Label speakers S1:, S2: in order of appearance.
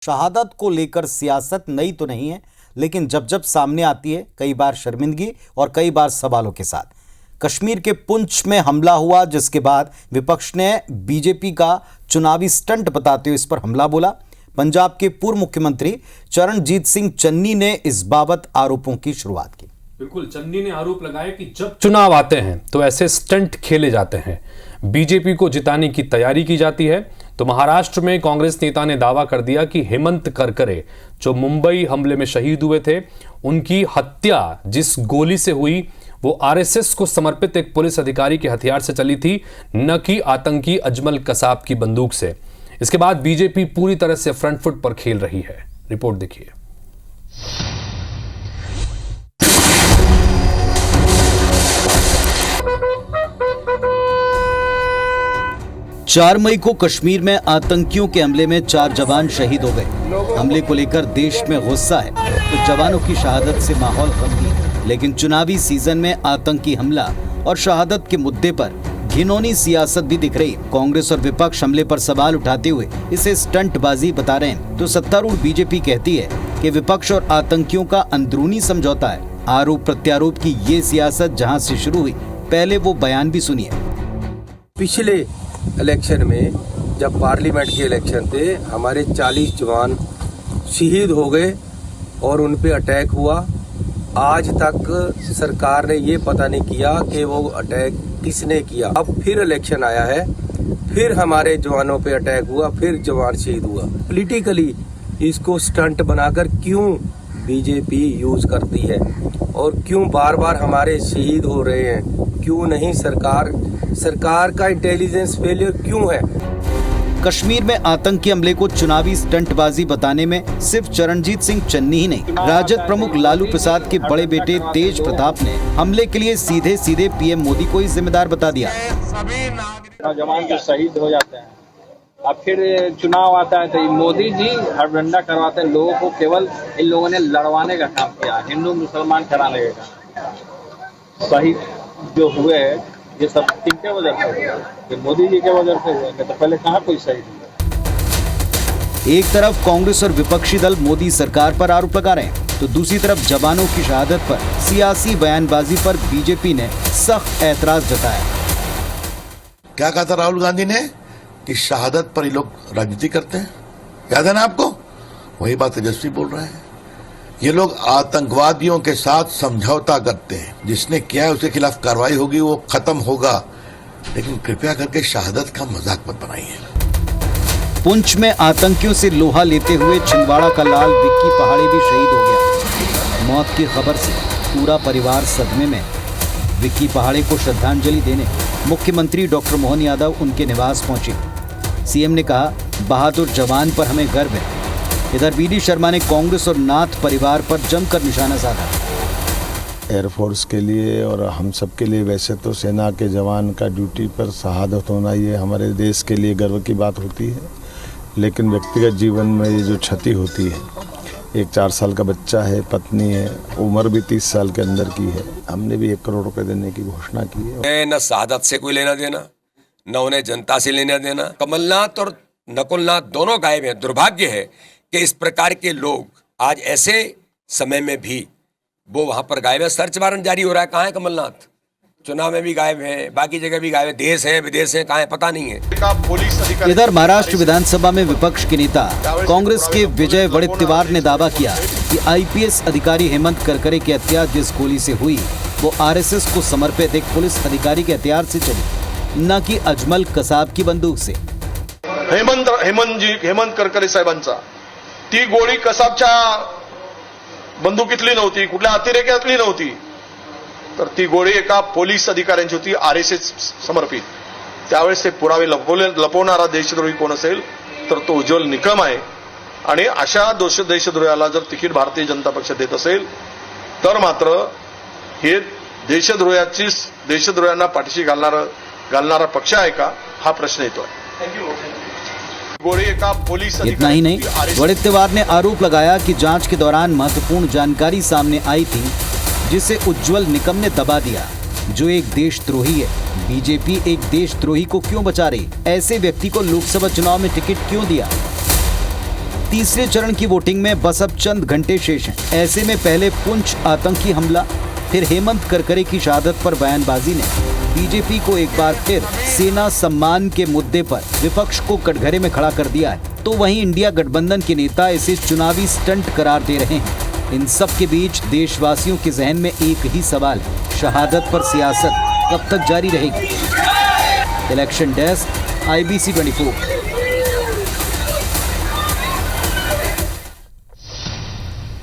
S1: शहादत को लेकर सियासत नई तो नहीं है, लेकिन जब जब सामने आती है कई बार शर्मिंदगी और कई बार सवालों के साथ। कश्मीर के पुंछ में हमला हुआ, जिसके बाद विपक्ष ने बीजेपी का चुनावी स्टंट बताते हुए इस पर हमला बोला। पंजाब के पूर्व मुख्यमंत्री चरणजीत सिंह चन्नी ने इस बाबत आरोपों की शुरुआत की।
S2: बिल्कुल, चन्नी ने आरोप लगाया कि जब चुनाव आते हैं तो ऐसे स्टंट खेले जाते हैं, बीजेपी को जिताने की तैयारी की जाती है। तो महाराष्ट्र में कांग्रेस नेता ने दावा कर दिया कि हेमंत करकरे जो मुंबई हमले में शहीद हुए थे, उनकी हत्या जिस गोली से हुई वो आरएसएस को समर्पित एक पुलिस अधिकारी के हथियार से चली थी, न कि आतंकी अजमल कसाब की बंदूक से। इसके बाद बीजेपी पूरी तरह से फ्रंट फुट पर खेल रही है। रिपोर्ट देखिए।
S1: 4 मई को कश्मीर में आतंकियों के हमले में 4 जवान शहीद हो गए। हमले को लेकर देश में गुस्सा है तो जवानों की शहादत से माहौल गमगीन, लेकिन चुनावी सीजन में आतंकी हमला और शहादत के मुद्दे पर घिनौनी सियासत भी दिख रही। कांग्रेस और विपक्ष हमले पर सवाल उठाते हुए इसे स्टंटबाजी बता रहे हैं, तो सत्तारूढ़ बीजेपी कहती है कि विपक्ष और आतंकियों का अंदरूनी समझौता है। आरोप प्रत्यारोप की ये सियासत जहां से शुरू हुई, पहले वो बयान भी सुनिए।
S3: पिछले इलेक्शन में जब पार्लियामेंट के इलेक्शन थे, हमारे 40 जवान शहीद हो गए और उन पे अटैक हुआ। आज तक सरकार ने ये पता नहीं किया कि वो अटैक किसने किया। अब फिर इलेक्शन आया है, फिर हमारे जवानों पे अटैक हुआ, फिर जवान शहीद हुआ। पॉलिटिकली इसको स्टंट बनाकर क्यों बीजेपी यूज करती है और क्यों बार बार हमारे शहीद हो रहे हैं? क्यों नहीं? सरकार का इंटेलिजेंस फेलियर क्यों है?
S1: कश्मीर में आतंकी हमले को चुनावी स्टंटबाजी बताने में सिर्फ चरणजीत सिंह चन्नी ही नहीं, राजद प्रमुख लालू प्रसाद के बड़े बेटे तेज प्रताप ने हमले के लिए सीधे सीधे पीएम मोदी को ही जिम्मेदार बता दिया।
S4: सभी नौजवान जो शहीद हो जाते हैं, अब फिर चुनाव आता है तो मोदी जी हड़बंडा करवाते हैं लोगों को। केवल इन लोगों ने लड़वाने का काम किया, हिंदू मुसलमान कराने का। शहीद जो हुए ये सब किनके वजह से हुए? मोदी जी के वजह से हुए, तो पहले कहाँ कोई शहीद हुआ?
S1: एक तरफ कांग्रेस और विपक्षी दल मोदी सरकार पर आरोप लगा रहे हैं, तो दूसरी तरफ जवानों की शहादत पर सियासी बयानबाजी पर बीजेपी ने सख्त ऐतराज जताया।
S5: क्या कहा था राहुल गांधी ने कि शहादत पर ये लोग राजनीति करते हैं? याद है ना आपको? वही बात तेजस्वी बोल रहे हैं। ये लोग आतंकवादियों के साथ समझौता करते हैं, जिसने किया है उसके खिलाफ कार्रवाई होगी, वो खत्म होगा, लेकिन कृपया करके शहादत का मजाक मत बनाइए।
S1: पुंछ में आतंकियों से लोहा लेते हुए छिंदवाड़ा का लाल विक्की पहाड़ी भी शहीद हो गया। मौत की खबर से पूरा परिवार सदमे में। विक्की पहाड़ी को श्रद्धांजलि देने मुख्यमंत्री डॉक्टर मोहन यादव उनके निवास पहुंचे। सीएम ने कहा, बहादुर जवान पर हमें गर्व है। इधर बीडी शर्मा ने कांग्रेस और नाथ परिवार पर जमकर निशाना साधा।
S6: एयरफोर्स के लिए और हम सब के लिए, वैसे तो सेना के जवान का ड्यूटी पर शहादत होना ये हमारे देश के लिए गर्व की बात होती है, लेकिन व्यक्तिगत जीवन में ये जो क्षति होती है, एक 4 साल का बच्चा है, पत्नी है, उम्र भी 30 साल के अंदर की है, हमने भी 1 करोड़ रुपए देने की घोषणा की है।
S3: न शहादत से कोई लेना देना, न उन्हें जनता से लेना देना। कमलनाथ और नकुलनाथ दोनों गायब हैं। दुर्भाग्य है कि इस प्रकार के लोग आज ऐसे समय में भी वो वहां पर गायब है। सर्च वारंट जारी हो रहा है, कहाँ है कमलनाथ? चुनाव में भी गायब है, बाकी जगह भी गायब है, देश है विदेश है, कहाँ है पता नहीं है।
S1: इधर महाराष्ट्र विधानसभा में विपक्ष के नेता कांग्रेस के विजय वडेट्टीवार ने दावा किया कि आईपीएस अधिकारी हेमंत करकरे की हत्या जिस गोली से हुई वो आरएसएस को समर्पित एक पुलिस अधिकारी के हथियार से चली, न कि अजमल कसाब की बंदूक से।
S7: हेमंत करकरे साहेबांचा ती गोळी कसाबच्या बंदुकीतली नव्हती, कुठल्या अतिरेक्यातली नव्हती, तर ती गोळी एका पोलीस अधिकाऱ्यांची होती, आरएसएस समर्पित। त्यावेळेस ते पुरावे लपवणारा देशद्रोही कोण असेल तर तो उज्ज्वल निकम आहे। आणि अशा देशद्रोहाला जर तिकीट भारतीय जनता पक्ष देत असेल तर मात्र हे देशद्रोह्यांना पाठीशी घालणारा पक्ष आहे का, हा प्रश्न येतो आहे।
S1: इतना ही नहीं, वडेट्टीवार ने आरोप लगाया कि जांच के दौरान महत्वपूर्ण जानकारी सामने आई थी जिसे उज्ज्वल निकम ने दबा दिया, जो एक देशद्रोही है। बीजेपी एक देशद्रोही को क्यों बचा रही? ऐसे व्यक्ति को लोकसभा चुनाव में टिकट क्यों दिया? तीसरे चरण की वोटिंग में बस अब चंद घंटे शेष हैं। ऐसे में पहले पुंछ आतंकी हमला, फिर हेमंत करकरे की शहादत पर बयानबाजी ने बीजेपी को एक बार फिर सेना सम्मान के मुद्दे पर विपक्ष को कटघरे में खड़ा कर दिया है। तो वहीं इंडिया गठबंधन के नेता इसे चुनावी स्टंट करार दे रहे हैं। इन सब के बीच देशवासियों के जहन में एक ही सवाल है, शहादत पर सियासत कब तक जारी रहेगी? Election desk, IBC 24।